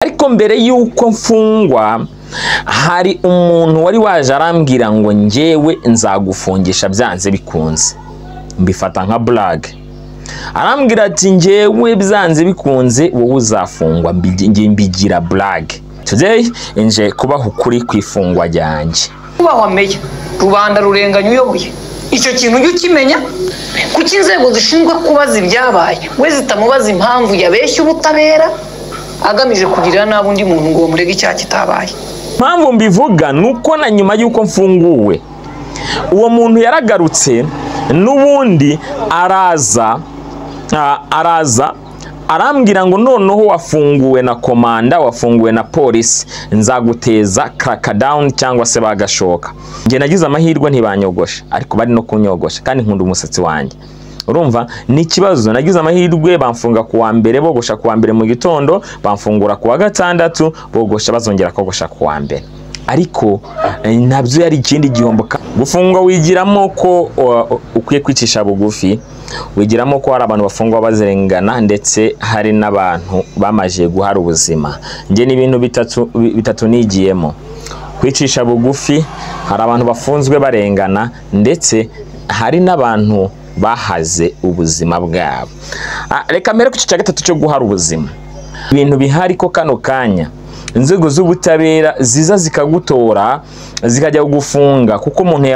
Ariko mbere yuko mfungwa hari umuntu wari waje arambwira ngo njyewe nzagufungisha byanze bikunze. Mbifata nka blague. Arambwira ati njyewe byanze bikunze wowe uzafungwa, mbigira blague. Today nje kubaha ukuri kwifungwa ryanjye. Kuba wameye rubanda rurenganya uyoboye. Icyo kintu ujye ukimenya kuko inzego zishinzwe kubaza ibyabaye we zitamubaza impamvu yabeshye ubutabera agamije kugira nabi undi muntu ngo murege icyaha kitabaye. Impamvu mbivuga nuko na nyuma yuko mfunguwe uwo muntu yaragarutse n'ubundi araza arambwira ngo noneho wafunguwe na komanda, wafunguwe na polisi, nzaguteza crackdown cyangwa se bagashoka. Nge nagize amahirwe ntibanyogosha ariko bari no kunyogosha kandi nkunda umusatsi wanjye. Urumva ni ikibazo, nagize amahirwe bamfunga kuwa mbere, bogosha kuwa mbere mu gitondo, bamfungura kuwa gatandatu, bogosha bazongera kogosha kuwa mbere. Ariko nabyo yari ikindi gihombo. Gufungwa wigiramo ko ukwiye kwicisha bugufi, wigiramo ko hari abantu bafungwa bazirengana ndetse hari n'abantu bamaje guhara ubuzima. Nge ni ibintu bitatu nigiyemo. Kwicisha bugufi, hari abantu bafunzwe barengana ndetse hari n'abantu bahaze ubuzima bwabo. Reka mbere ku cyo gatatu cyo guhara ubuzima. Ibintu bihari ko kano kanya inzego z'ubutabera ziza zikagutora zikajya gufunga kuko umuntu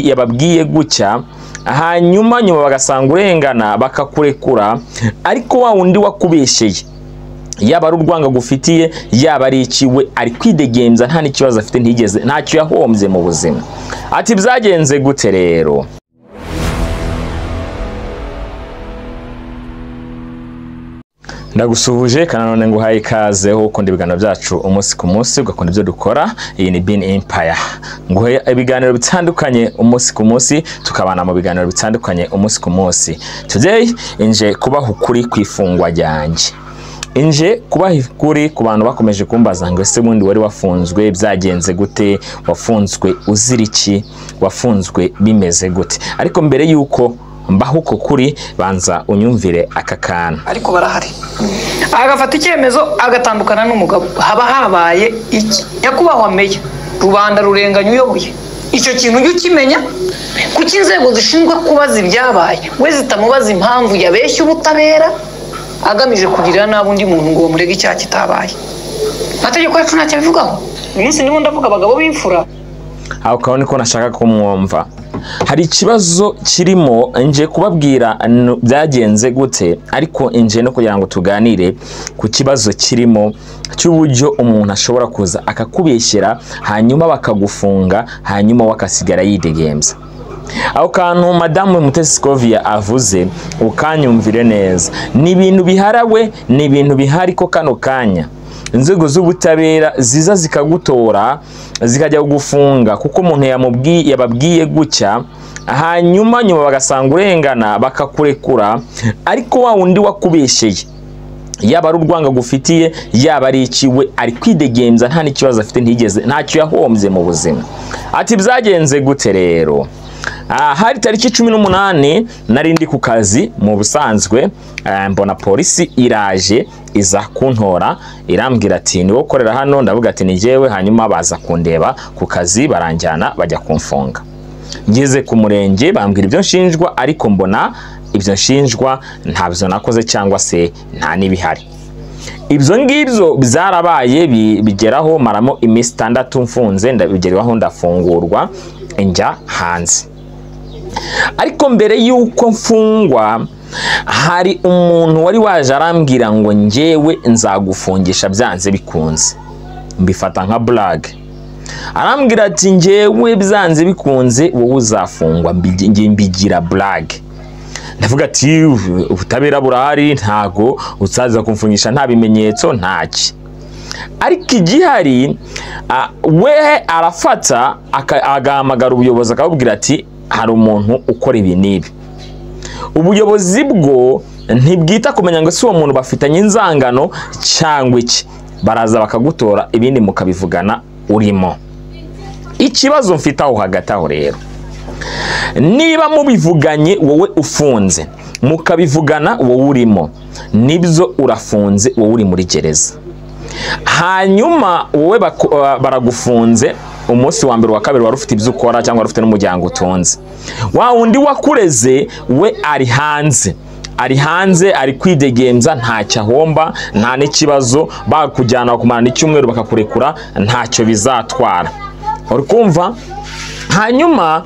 yababwiye gutya, hanyuma bagasanga urengana bakakurekura, ariko wa wundi wakubesheye yaba ari urwanga gufitiye yaba ari ikiwe ari kwidegemza nta n'ikibazo afite, ntacyo yahombye mu buzima. Ati byagenze gute rero? Ndagusuhuje kana none nguhaye ikaze ho ukunda ibiganiro byacu umunsi ku munsi, ugakunda ibyo dukora. Iyi ni Bin Empire, nguhaye ibiganiro bitandukanye umunsi ku munsi, tukabana mu biganiro bitandukanye umunsi ku munsi. Today nje kubaha ukuri kwifungwa ryanjye. Nje kubaha ukuri ku bantu bakomeje kumbaza ngo ese bundi wari wafunzwe byagenze gute, wafunzwe uzira iki, wafunzwe bimeze gute? Ariko mbere yuko mbaho uko kuri banza unyumvire aka kana. Ariko barahari agafata icyemezo agatandukana n'umugabo, haba habaye iki? Nyakubahwa meya rubanda rurenganya uyoboye. Icyo kintu ujye ukimenya kuko inzego zishinzwe kubaza ibyabaye we zitamubaza impamvu yabeshye ubutabera agamije kugira nabi undi muntu ngo murege icyaha kitabaye. Amategeko yacu ntacyo abivugaho. Uyu munsi ndimo ndavuga abagabo b'imfura. Aho kaho niko nashaka kumwumva. Hari ikibazo kirimo nje kubabwira byagenze gute, ariko nje no kugira ngo tuganire ku kibazo kirimo cy'uburyo umuntu ashobora kuza akakubeshyera hanyuma bakagufunga hanyuma wakasigara yidegemza. Aho kantu Madame Mutesi Scovia avuze ukanyumvire neza, ni ibintu biharawe, ni ibintu bihari ko kano kanya inzego z'ubutabera ziza zikagutora zikajya gufunga kuko umuntu yababwiye gutya, hanyuma bagasanga urengana bakakurekura, ariko wa wundi wakubesheye yaba ari urwanga gufitiye yaba ari ikiwe ari kwidegemza nta n'ikibazo afite, ntacyo yahombye mu buzima. Ati byagenze gute rero? Hari tariki 18 nari ndi ku kazi mu busanzwe, mbona polisi iraje iza kuntora irambwira ati niwo korera hano, ndavuga ati ni jewe, hanyuma baza kundeba ku kazi baranjyana bajya kumfunga. Ngeze ku murenge bambwira ibyo nshinjwa, ariko mbona ibyo nshinjwa ntabyo nakoze cyangwa se nta nibihari. Ibyo ngibyo byarabaye bigeraho maramo iminsi 6 mfunze, ndabigeraho ndafungurwa njya hanze. Ariko mbere yuko mfungwa hari umuntu wari waje arambwira ngo njyewe nzagufungisha byanze bikunze. Mbifata nka blague. Arambwira ati njyewe byanze bikunze wowe uzafungwa, mbigira blague. Ndavuga ati ubutabera burahari, ntago uzaza kumfungisha nta bimenyetso ntaki. Ariko igihari we arafata agahamagara ubuyobozi akabubwira ati hari umuntu ukora ibi nibi. Ubuyobozi bwo ntibwita kumenya ngo si uwo muntu bafitanye inzangano cyangwa iki, baraza bakagutora ibindi mukabivugana urimo. Ikibazo mfite aho hagati aho rero, niba mubivuganye wowe ufunze mukabivugana wowe urimo, nibyo urafunze wowe uri muri gereza. hanyuma wowe baragufunze umunsi wa mbere wa kabiri wari ufite ibyo ukora cyangwa wari ufite n'umuryango utunze. Wa wundi wakureze we ari hanze ari kwidegemza, ntacyo ahomba, nta n'ikibazo, bakujyana kumara icyumweru bakakurekura, ntacyo bizatwara. Uri kumva? Hanyuma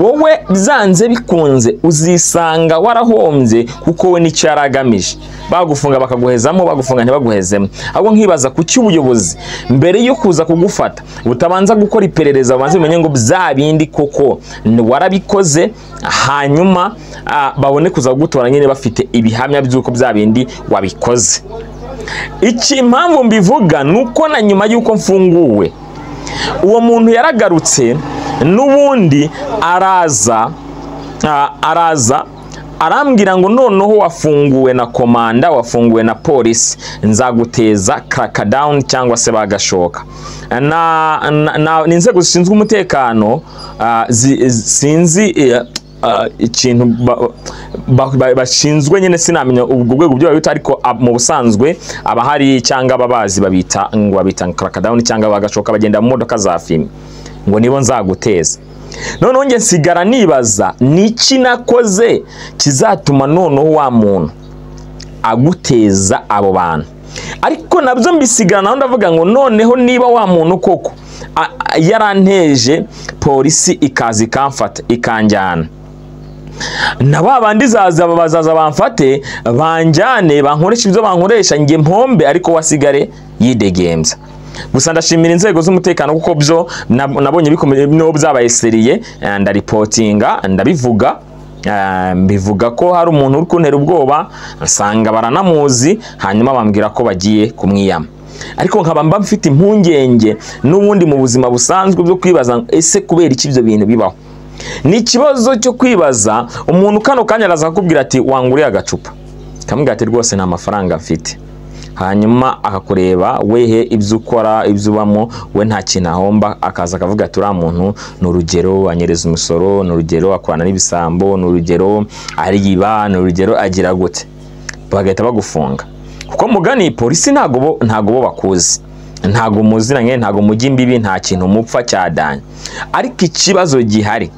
wowe byanze bikunze uzisanga warahombye kuko we n'icyo yaragamije. Bagufunga bakaguhezamo, bagufunga ntibaguhezemo. Ahubwo nkibaza ku cy'ubuyobozi mbere yo kuza kugufata utabanza gukora iperereza, ubanze umenye ngo bya bindi koko warabikoze, hanyuma babone kuza gutora nyine bafite ibihamya by'uko bya bindi wabikoze. Iki impamvu mbivuga nuko na nyuma y'uko mfunguwe uwo muntu yaragarutse n'ubundi araza arambwira ngo noneho wafunguwe na komanda, wafunguwe na polisi, nzaguteza crackdown cyangwa se bagashoka. N'inzego zishinzwe umutekano sinzi ikintu bashinzwe nyine, sinamenya ubwo rwego byo babita, ariko mu busanzwe abahari cyangwa ababazi babita crackdown cyangwa bagashoka, bagenda mu modoka za filime ngo nibo nzaguteza. Noneho nge nsigara nibaza niki nakoze kizatuma noneho wa muntu aguteza abo bantu. Ariko nabyo mbisigara naho ndavuga ngo noneho niba wa muntu koko yaranteje, polisi ikazi ikamfata ikanjyana, na babandi bazaza bamfate banjyane bankoresha ibyo bankoresha nge mpombe, ariko wasigare yidegemza. Gusa ndashimira inzego z'umutekano kuko byo nabonye bikomeye no byabaye seriye, ndaripotinga ndabivuga, mbivuga ko hari umuntu uri kuntera ubwoba, nsanga baranamuzi, hanyuma bambwira ko bagiye kumwiyama. Ariko nkaba mba mfite impungenge n'ubundi mu buzima busanzwe byo kwibaza ese kubera iki ibyo bintu bibaho. Ni ikibazo cyo kwibaza, umuntu kano kanya araza akubwira ati wanguriye agacupa, kamubwira ati rwose nta mafaranga mfite, hanyuma akakureba wehe ibyo ukora ibyo ubamo, we nta kintu ahomba, akaza akavuga ati uriya muntu ni urugero anyereza umusoro, ni urugero akorana n'ibisambo, ni urugero ariyiba, ni urugero agira gute, bagahita bagufunga. Kuko mugani polisi ntago bo bakuzi, ntago muziranye, ntago mujya imbibi, nta kintu mupfa cyadanye. Ariko ikibazo gihari,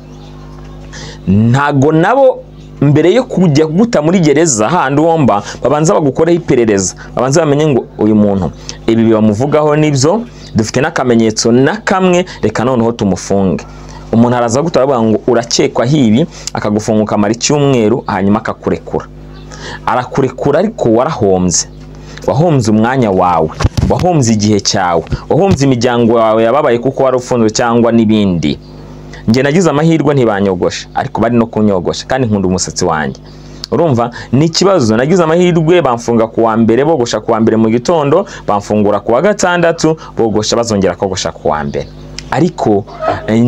ntago nabo mbere yo kujya guta muri gereza handi womba babanza bagukoreho iperereza, babanza bamenye ngo uyu muntu ibi bibamuvugaho nibyo, dufite n'akamenyetso na kamwe, reka noneho tumufunge. Umuntu araza gutabaga ngo urakekwa hibi, akagufunga ukamara icyumweru, hanyuma akakurekura. Arakurekura ariko warahombye, wahombye umwanya wawe, wahombye igihe cyawe, wahombye imiryango yawe yababaye kuko warafunzwe cyangwa n'ibindi. Nge nagize amahirwe ntibanyogosha, ariko bari no kunyogosha kandi nkunda umusatsi wanjye. Urumva ni ikibazo, nagize amahirwe bamfunga ku wa mbere, bogosha ku wa mbere mu gitondo, bamfungura ku wa gatandatu, bogosha bazongera kogosha ku wa mbere. Ariko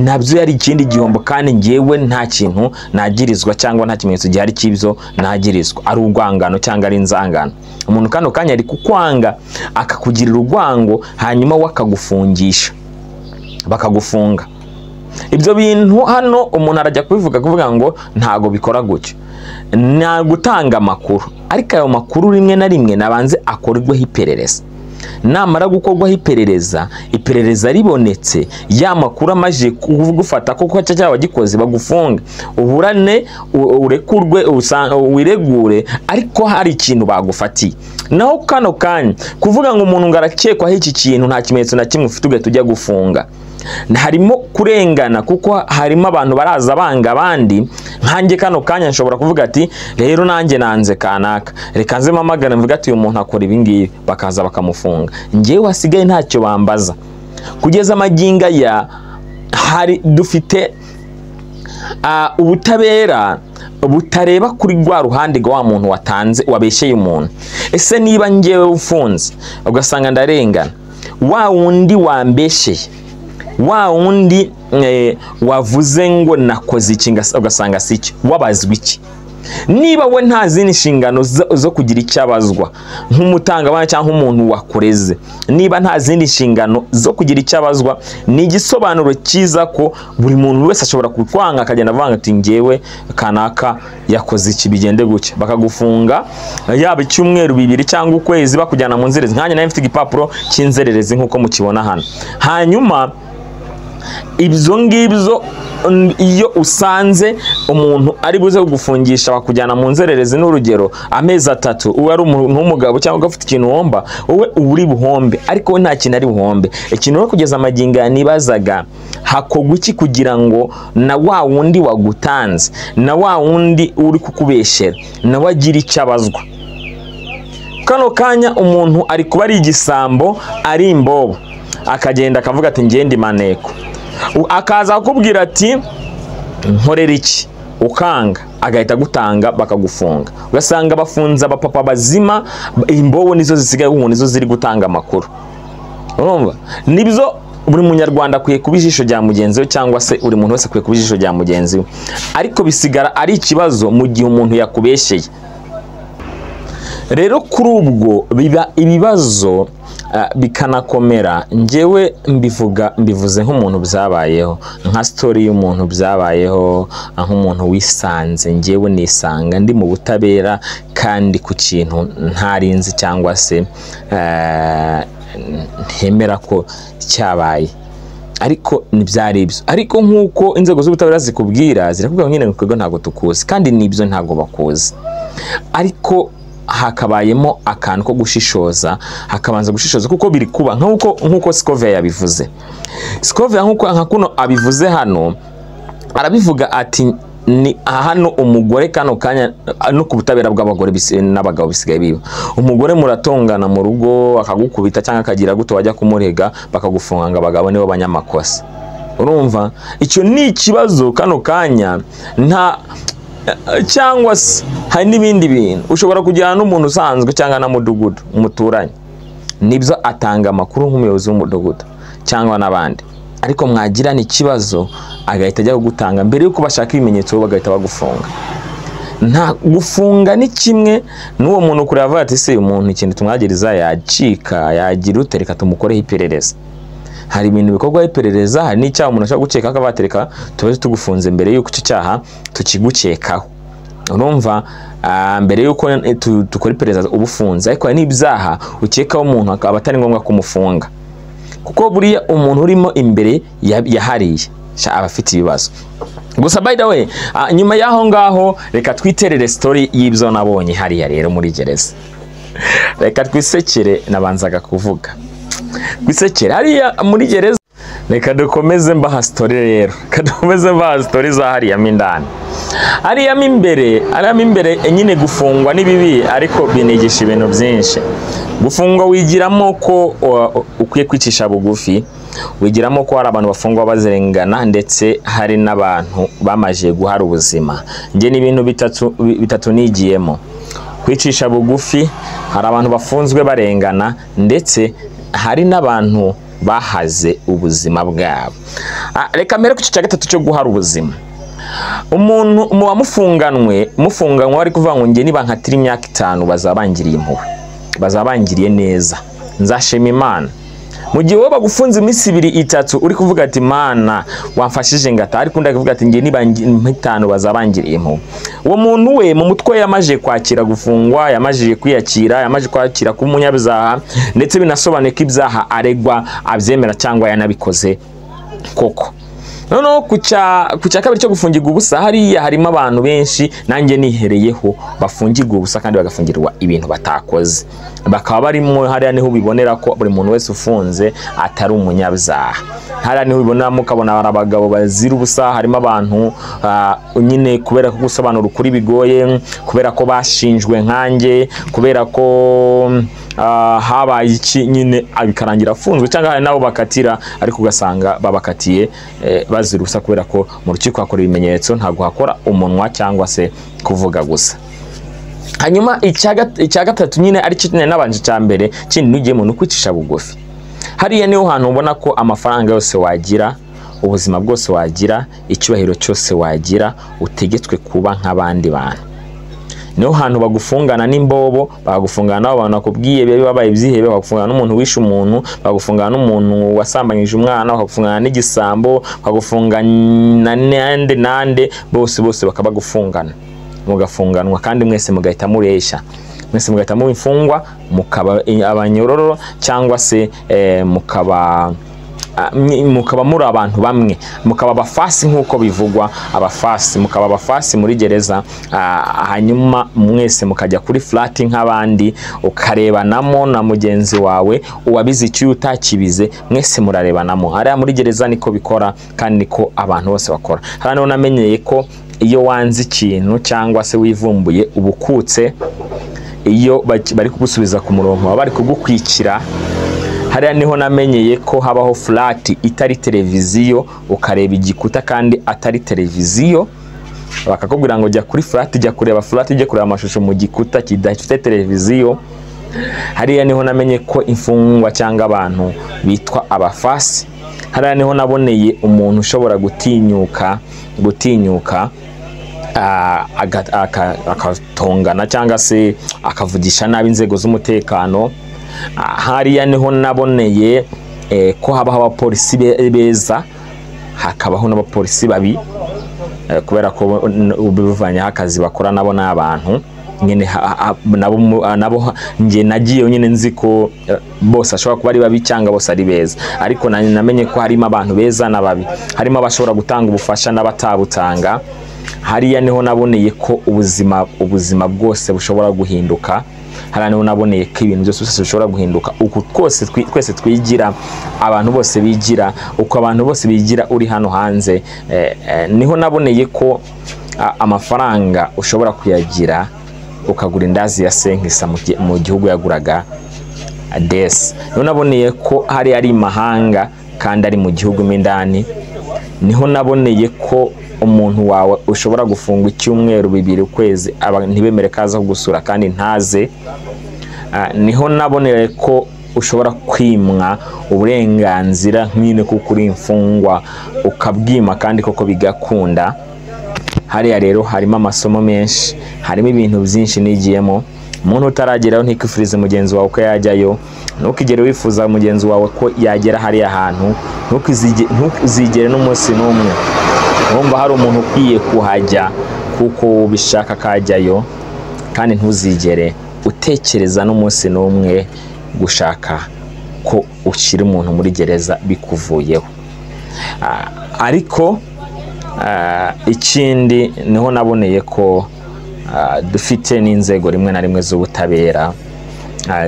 nabyo yari ikindi gihombo, kandi ngewe nta kintu nagirizwa cyangwa nta kimenyetso gihari cy'ibyo nagirizwa, ari urwangano cyangwa ari inzangano. Umuntu kano kanya ari kukwanga akakugirira urwango, hanyuma wakagufungisha bakagufunga. Ibyo bintu hano umuntu arajya kuvuga ngo ntago bikora gutyo, nta gutanga amakuru, ariko ayo makuru rimwe na rimwe nabanze akorerweho iperereza. Namara gukorwaho iperereza ribonetse, ya makuru amaje kugufata koko cyangwa gikoze bagufunga, uburane urekurwe wiregure, ariko hari ikintu bagufatiye. Naho kano kanya kuvuga ngo umuntu ngarakekwaho iki kintu nta kimenyetso na kimwe ufite ugahita ujya gufunga, harimo kurengana, kuko harimo abantu baraza banga abandi. Nkanjye kano kanya nshobora kuvuga ati rero nanjye nanze kanaka, reka nze mpamagara mvuga ati uyu muntu akora ibi ngibi, bakaza bakamufunga. Ngewe wasigaye ntacyo bambaza. Kugeza amaginga ya hari dufite ubutabera butareba kuri rwa ruhande rwa muntu watanze wabeshye umuntu. Ese niba ngewe ufunze ugasanga ndarengana, wa wundi wambeshye, wa wundi wavuze ngo nakoze iki ugasanga siki, wabazwa iki? niba we nta zindi nshingano zo kugira icyabazwa nk'umutangabana cyangwa umuntu wakureze, niba nta zindi nshingano zo kugira icyabazwa, ni igisobanuro cyiza ko buri muntu wese ashobora kukwanga akagenda avanga ati ngewe kanaka yakoze iki bigende gutya, bakagufunga yaba icyumweru 2 cyangwa ukwezi bakujyana mu nzererezi. Nkanjye nayo mfite igipapuro cy'inzererezi nk'uko mukibona hano. Hanyuma ibyo ngibyo iyo usanze umuntu ari buze kugufungisha bakujyana mu nzererezi, n'urugero amezi 3, uwo ari umuntu w'umugabo cyangwa ufite ikintu womba, wowe uri buhombe, ariko we nta kintu ari buhombe. Ikintu no kugeza amaginga nibazaga hakogwa iki kugira ngo na wa wundi wagutanze, na wa wundi uri kukubeshera, na wagira icyabazwa. Kano kanya umuntu ari kuba ari igisambo, ari imbobo, akagenda akavuga ati ngende maneko, akaza akubwira ati nkorera iki, ukanga, agahita gutanga bakagufunga. Ugasanga bafunza abapapa bazima, imbobo nizo zisigaye umuntu nizo ziri gutanga amakuru. Urumva? Nibyo buri munyarwanda akwiye kuba ijisho rya mugenzi we, cyangwa se buri muntu wese akwiye kuba ijisho rya mugenzi we, ariko bisigara ari ikibazo mu gihe umuntu yakubesheye. Rero kuri ubwo biba ibibazo bikanakomera. Njyewe mbivuze nk'umuntu byabayeho, nka story y'umuntu byabayeho, nk'umuntu wisanze, njyewe nisanga ndi mu butabera kandi ku kintu ntarinzi cyangwa se ntemera ko cyabaye, ariko nibyari ibyo. Ariko nk'uko inzego z'ubutabera zikubwira, zirakubwira nyine ngo ntago tukuzi, kandi nibyo ntago bakuzi. Ariko hakabayemo akantu ko gushishoza, hakabanza gushishoza kuko biri kuba nk'uko Scovia yabivuze. Scovia nka kuno abivuze hano, arabivuga ati ni hano umugore kano kanya no ku butabera bw'abagore n'abagabo bisigaye biba, umugore muratongana mu rugo akagukubita cyangwa akagira guto wajya kumurega bakagufunga ngo abagabo nibo banyamakosa. Urumva? Icyo ni ikibazo kano kanya. Nta cyangwa se hari n'ibindi bintu ushobora kujyana n'umuntu usanzwe cyangwa na mudugudu umuturanye, nibyo atanga amakuru nk'umuyobozi w'umudugudu cyangwa n'abandi, ariko mwagirana ikibazo agahita ajya kugutanga mbere yuko bashaka ibimenyetso bagahita bagufunga. Nta gufunga ni kimwe n'uwo muntu kure avuga ati se umuntu ikintu tumwagiriza yacika, yagira utereka tumukoreho iperereza. Hari ibintu bikorwa iperereza, hari n'icyaha umuntu ashaka gukeka akabatereka tubaze tugufunze mbere yuko icyo cyaha tukigukekaho. Urumva? Mbere yuko dukora iperereza ubufunze, ariko hari n'ibyaha ukekaho umuntu akaba atari ngombwa kumufunga, kuko buriya umuntu urimo imbere yahariye aba afite ibibazo. Gusa by the way, nyuma y'aho ngaho reka twiterere story y'ibyo nabonye hariya rero muri gereza. Reka twisekere, nabanzaga kuvuga kwisekere hariya muri gereza. Reka dukomeze mbaha story rero, kadukomeze mbaha story za hariya mindani. Hariya imbere nyine gufungwa n'ibibi, ariko binigisha ibintu byinshi. Gufungwa wigiramo ko ukwiye kwicisha bugufi, wigiramo ko hari abantu bafungwa bazirengana, ndetse hari n'abantu bamaje guhara ubuzima. Nge ni ibintu bitatu nigiyemo: kwicisha bugufi, hari abantu bafunzwe barengana, ndetse hari n'abantu bahaze ubuzima bwabo. Reka mbere ku cya gatatu cyo guhara ubuzima. Umuntu mu bamufunganwe ari kuvuga ngo nge niba nkatira imyaka 5 bazabangiriye impuhwe, bazabangiriye neza, nzashima Imana. Mu gihe wowe bagufunze iminsi 2-3 uri kuvuga ati Mana wamfashije ngata, ariko ndakuvuga ati nge niba 5 bazabangiriye impuhwe. Uwo muntu we mu mutwe yamaje kwakira gufungwa, yamaje kwiyakira, yamaje kwakira ku munyabyaha, ndetse binasobanuye ko ibyaha aregwa abyemera cyangwa yanabikoze koko. Noneho ku cya kabiri cyo gufungirwa ubusa, hariya harimo abantu benshi nanjye nihereyeho bafungirwa ubusa kandi bagafungirwa ibintu batakoze. Bakaba barimo hariya niho ubibonera ko buri muntu wese ufunze atari umunyabyaha. Hariya niho ubibonera mukabona abagabo bazira ubusa, harimo abantu nyine kubera ko gusobanura ukuri bigoye, kubera ko bashinjwe nkanjye, kubera ko habaye iki nyine abikarangira afunzwe, cyangwa hari nabo bakatira ariko ugasanga babakatiye bazira ubusa kubera ko mu rukiko hakora ibimenyetso, ntago hakora umunwa cyangwa se kuvuga gusa. Hanyuma icya gatatu nyine ari cyo nabanje cya mbere kindi nugiye mu kwicisha bugufi. Hariya niho hantu ubona ko amafaranga yose wagira, ubuzima bwose wagira, icyubahiro cyose wagira, utegetswe kuba nk'abandi bantu. niho hantu bagufungana n'imbobo, bagufungana n'abo bantu nakubwiye bebe babaye ibyihebe, bagufungana n'umuntu wishe umuntu, bagufungana n'umuntu wasambanyije umwana, bagufungana n'igisambo, bagufungana nande bose bakabagufungana, mugafunganwa kandi mwese mugahita muresha, mwese mugahita mu imfungwa, mukaba abanyororo cyangwa se mukaba muri abantu bamwe, mukaba abafasi nk'uko bivugwa, abafasi, mukaba abafasi muri gereza. Hanyuma mwese mukajya kuri flat nk'abandi, ukarebanamo na mugenzi wawe uwabize icyo utakibize, mwese murarebanamo. Hariya muri gereza niko bikora kandi niko abantu bose bakora. Hano namenyeye ko iyo wanze ikintu cyangwa se wivumbuye ubukutse, iyo bari kugusubiza ku murongo baba bari kugukwikira. Hariya niho namenyeye ko habaho flat itari televiziyo, ukareba igikuta kandi atari televiziyo. Bakakubwira ngo jya kuri flat, jya kureba flat, jya kureba amashusho mu gikuta kidafite televiziyo. Hariya niho namenye ko imfungwa cyangwa abantu bitwa abafasi. Hariya niho naboneye umuntu ushobora gutinyuka akatongana cyangwa se akavugisha nabi inzego z'umutekano. Hariya niho naboneye ko habaho abapolisi beza, hakabaho n'abapolisi babi, kubera ko bivanyeho akazi bakora nabo n'abantu nyine nabo nge nagiye nyine nzi ko bose ashobora kuba ari babi cyangwa bose ari beza, ariko namenye ko harimo abantu beza n'ababi, harimo abashobora gutanga ubufasha n'abatabutanga. Hariya niho naboneye ko ubuzima bwose bushobora guhinduka. Hariya niho naboneye ko ibintu byose bishobora guhinduka, uko twese twigira, abantu bose bigira, uko abantu bose bigira uri hano hanze. Niho naboneye ko amafaranga ushobora kuyagira ukagura indazi ya senkisa mu gihugu yaguraga desi. Niho naboneye ko hari ari mahanga kandi ari mu gihugu mindani. Niho naboneye ko umuntu wawe ushobora gufungwa icyumweru, 2 ukwezi, ntibemere kaza kugusura kandi ntaze. Niho naboneye ko ushobora kwimwa uburenganzira nk'ine kuko uri imfungwa, ukabwima kandi koko bigakunda. Hariya rero harimo amasomo menshi, harimo ibintu byinshi nigiyemo. Umuntu utarageraho ntikifurize mugenzi wawe ko yajyayo, ntukigere wifuza mugenzi wawe ko yagera hariya hantu, ntukizigere n'umunsi n'umwe wumva hari umuntu ukwiye kuhajya kuko ubishaka kajyayo, kandi ntuzigere utekereza n'umunsi n'umwe gushaka ko ushyira umuntu muri gereza bikuvuyeho. Ariko ikindi niho naboneye ko dufite n'inzego rimwe na rimwe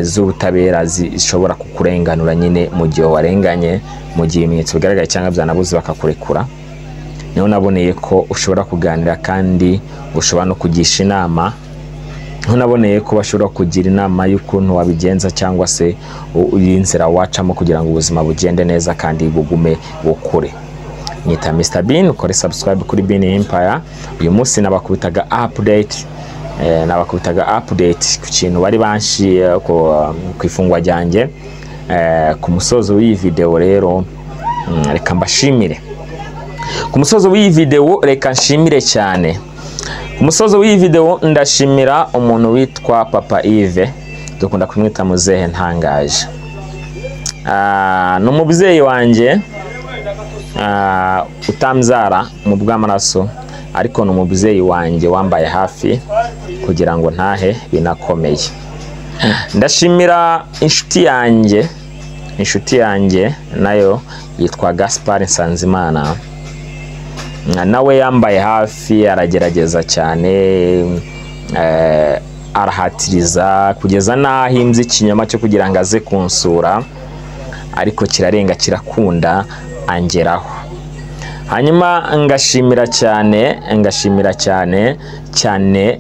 z'ubutabera zishobora kukurenganura nyine mu gihe warenganye, mu gihe ibimenyetso bigaragaye cyangwa byanabuze bakakurekura. Niho naboneye ko ushobora kuganira kandi ushobora no kugisha inama. Niho naboneye ko bashobora kugira inama y'ukuntu wabigenza cyangwa se inzira wacamo kugira ngo ubuzima bugende neza kandi bugume bukure. Nita Mr Bean, ukore subscribe kuri Bean Empire. Uyu munsi nabakubitaga update ku kintu bari banshi ku ifungwa ryanjye. Ku musozo w'iyi video rero reka mbashimire. Ku musozo w'iyi video reka nshimire cyane. Ku musozo w'iyi video ndashimira umuntu witwa Papa Yves, dukunda kumwita muzehe ntangaje. N'umubyeyi wanjye utamzara mu bw'amaraso, ariko n'umubyeyi wanjye wambaye hafi kugira ngo ntahe binakomeye. Ndashimira inshuti yanjye nayo yitwa Gaspard Nsanzimana, nawe yambaye hafi, aragerageza cyane, arahatiriza kugeza nahimbye ikinyoma cyo kugira ngo aze kunsura, ariko kirarenga kirakunda angeraho. Hanyuma ngashimira cyane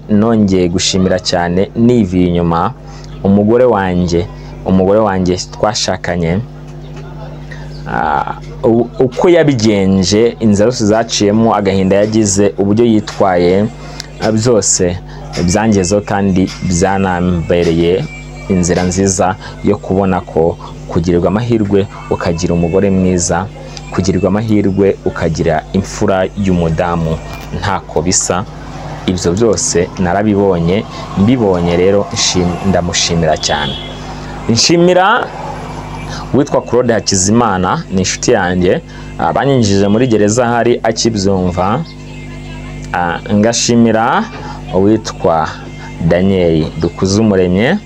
nongeye gushimira cyane nivi inyuma umugore wanjye twashakanye, uko yabigenje, inzira zose zaciyemo, agahinda yagize, uburyo yitwaye, byose byangezeho kandi byanambereye inzira nziza yo kubona ko kugirirwa amahirwe ukagira umugore mwiza, kugirirwa amahirwe ukagira imfura y'umudamu ntako bisa. ibyo byose narabibonye, mbibonye rero ndamushimira cyane. Nshimira witwa Claude Hakizimana, ni inshuti yanjye, banyinjije muri gereza hari akibyumva. Ngashimira witwa Daniel Dukuzumuremye.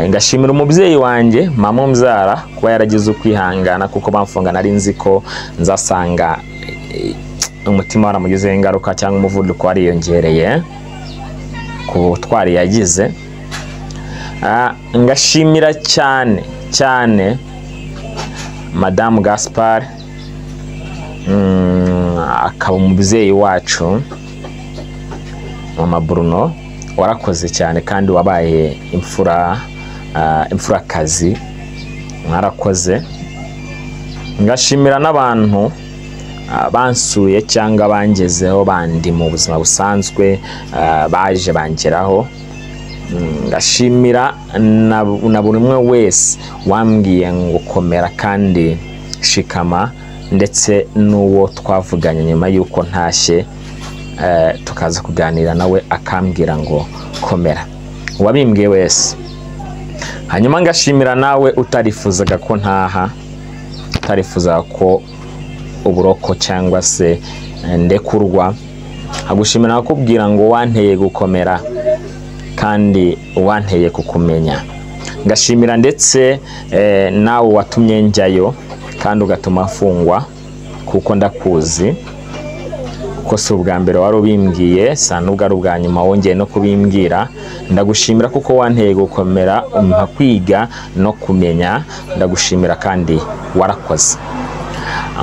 Ngashimira umubyeyi wanjye mama umbyara kuba yaragize ukwihangana, kuko bamfunga nari nzi ko nzasanga umutima waramugizeho ingaruka cyangwa umuvuduko wariyongereye ku butwari yagize. Ngashimira cyane Madame Gaspard, akaba umubyeyi wacu Mama Bruno, warakoze cyane kandi wabaye imfurakazi, mwarakoze. Ngashimira n'abantu bansuye cyangwa bangezeho bandi mu buzima busanzwe, baje bangeraho. Ngashimira na buri umwe wese wambwiye ngo komera kandi shikama, ndetse n'uwo twavuganye nyuma yuko ntashye tukaza kuganira nawe akambwira ngo komera, wabimbwiye wese. Hanyuma ngashimira nawe utarifuzaga ko ntaha, utarifuzaga ko uburoko cyangwa se ndekurwa, agushimira nakubwira ngo wanteye gukomera kandi wanteye kukumenya. Ngashimira ndetse nawe watumye njyayo kandi ugatuma afungwa, kuko ndakuzi, kuko si ubwa mbere wari ubimbwiye, sa nubwo ari ubwa nyuma wongeye no kubimbwira. Ndagushimira kuko wanteye gukomera, umpa kwiga no kumenya. Ndagushimira kandi warakoze.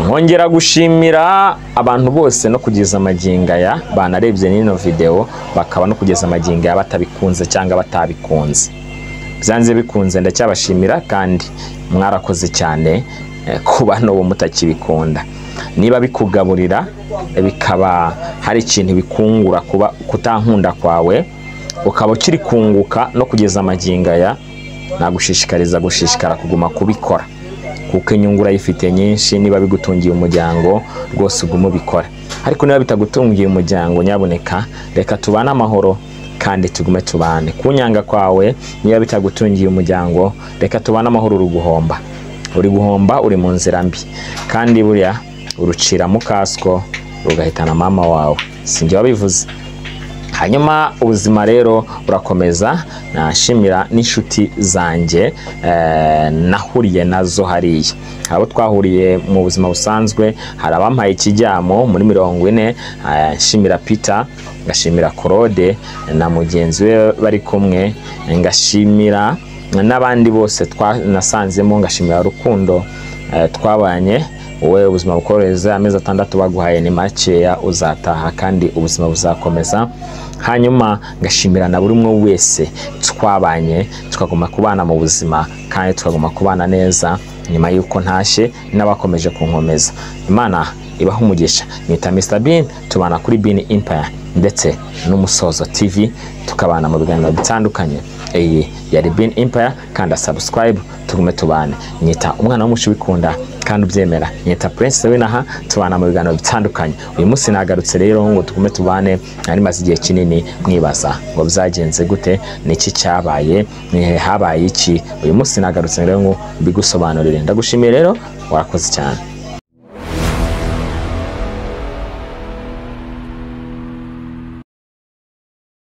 Nkongera gushimira abantu bose no kugeza amaginga ya banarebye n'ino video bakaba no kugeza amaginga ya batabikunze cyangwa batabikunze. Byanze bikunze ndacyabashimira kandi mwarakoze cyane kuba no mutakibikunda. Niba bikugaburira bikaba hari ikintu bikungura kuba kutankunda kwawe, ukaba ukiri kunguka no kugeza amaginga ya, nagushishikariza gushishikara kuguma kubikora, kuko inyungu urayifite nyinshi. Niba bigutungiye umuryango rwose ugume ubikora, ariko niba bitagutungiye umuryango nyaboneka reka tubane amahoro kandi tugume tubane. Kunyanga kwawe niba bitagutungiye umuryango reka tubane amahoro. Uri guhomba, uri mu nzira mbi, kandi buriya urucira mu kasiko rugahitana mama wawe, sinjye wabivuze. Hanyuma ubuzima rero burakomeza. Nashimira n'inshuti zanjye nahuriye nazo hariya, abo twahuriye mu buzima busanzwe. Hari abampaye ikijyamo muri 40. Nshimira Peter, ngashimira Claude na mugenzi we bari kumwe, ngashimira n'abandi bose nasanzemo. Ngashimira Rukundo, twabanye wowe ubuzima bukoreza amezi 6 baguhaye ni makeya, uzataha kandi ubuzima buzakomeza. Hanyuma ngashimira na buri umwe wese twabanye, tukaguma kubana mu buzima kandi tukaguma kubana neza nyuma yuko ntashye, n'abakomeje kunkomeza. Imana ibaho umugisha. Nita Mr Bean, tubana kuri Bean Empire ndetse n'Umusozo TV, tukabana mu biganiro bitandukanye. Iyi yari Bean Empire, kandi subscribe tugume tubane. Nita umwana w'umushi bikunda kandi ubyemera. Nita Prince Winaha, tubana mu biganiro bitandukanye. Uyu munsi nagarutse rero ngo tugume tubane, ari maze igihe kinini mwibaza ngo byagenze gute, niki cyabaye, habaye iki. Uyu munsi nagarutse rero ngo bigusobanurire. Ndagushimiye rero, warakoze cyane.